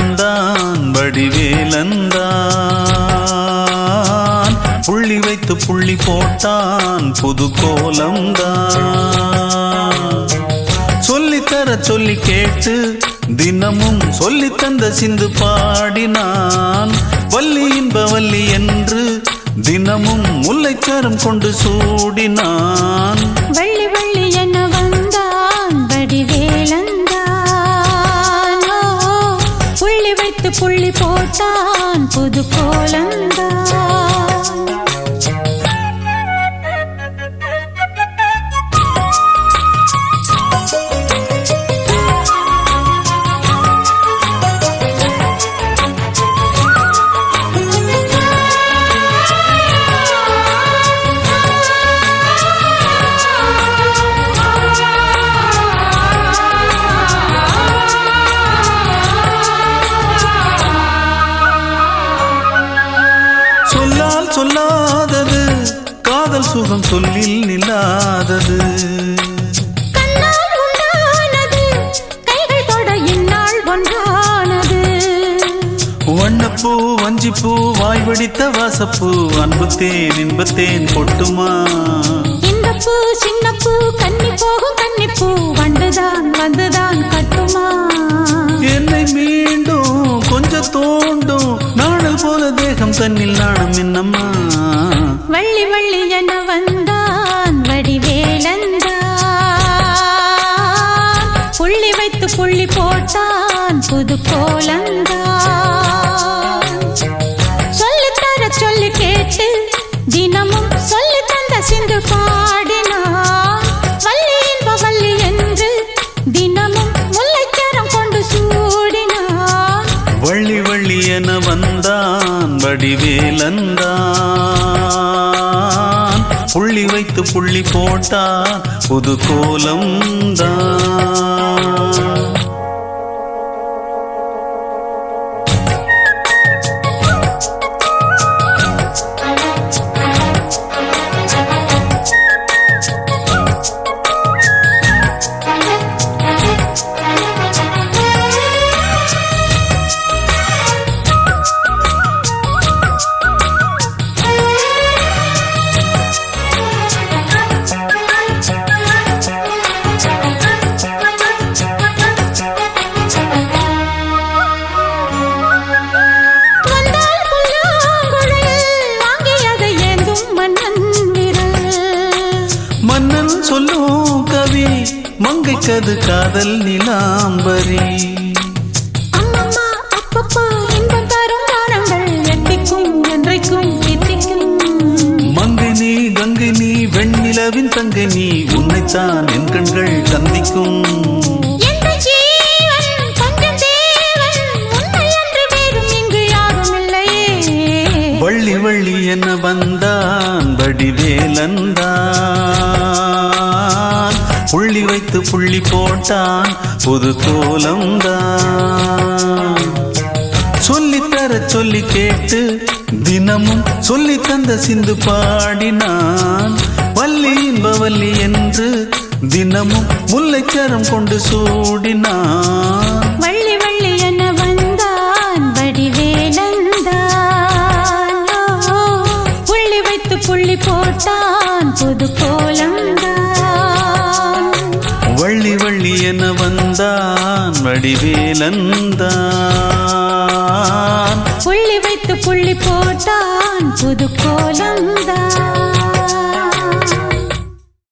வந்தான் வடிவேலந்தான். புள்ளி வைத்து புள்ளி போட்டான் புது கோலம்தான். சொல்லித்தர சொல்லி கேட்டு தினமும் சொல்லி தந்த சிந்து பாடினான். வள்ளி இன்ப வள்ளி என்று தினமும் முல்லைச்சரம் கொண்டு சூடினான். வள்ளி வள்ளி என வந்தான் வடிவேலந்தான். புள்ளி வைத்து புள்ளி போட்டான் புது கோலந்தான். சொல்லாதது காதல் சுகம் சொல்லில் நில்லாதது. கைகள் தொட இந்நாள் ஒன்றானது. வண்ணப்பூ வஞ்சிப்பூ வாய் வடித்த வாசப்பூ அன்புத்தேன் இன்பத்தேன் கொட்டுமா. இந்த பூ சின்ன பூ கன்னி போகும் கன்னிப்பூ வண்டுதான் வந்துதான் கட்டுமா. என்னை மீண்டும் கொஞ்சம் தோண்டும் நாடல் போல தேகம் தன்னில் நாணம் என்னம்மா. வள்ளி வள்ளி என வந்தான் வடிவேலந்தான். புள்ளி வைத்து புள்ளி போட்டான் புது கோலந்தான். சொல்லித்தர சொல்லி கேட்டு தினமும் சொல்லி தந்த சிந்து பாடினான். வள்ளி இன்ப வள்ளி என்று தினமும் முல்லைச்சரம் கொண்டு சூடினான். வள்ளி வள்ளி என வந்தான் வடிவேலந்தான். புள்ளி வைத்து புள்ளி போட்டான் புது கோலம்தான். மன்னன் சொல்லும் கவி மங்கைக்கது காதல் நிலாம்பரி. அம்மம்மா அப்பப்பா இன்பம் தரும் காரணங்கள் எட்டிக்கும் என்றைக்கும் எட்டிக்கும். மங்கை நீ கங்கை நீ வெண்ணிலவின் தங்கை நீ உன்னைத்தான் என் கண்கள் சந்திக்கும். வள்ளி வள்ளி என வந்தான் வடிவேலந்தான். புள்ளி வைத்து புள்ளி போட்டான் புது கோலம்தான். சொல்லித்தர சொல்லி கேட்டு தினமும் சொல்லி தந்த சிந்து பாடினான். வள்ளி இன்ப வள்ளி என்று தினமும் முல்லைச்சரம் கொண்டு சூடினான். வள்ளி வள்ளி என வந்தான் வடிவேலந்தான். புள்ளி வைத்து புள்ளி போட்டான் புது கோலந்தான். வள்ளி வள்ளி என வந்தான் வடிவேலந்தான். புள்ளி வைத்து புள்ளி போட்டான் புது கோலந்தான்.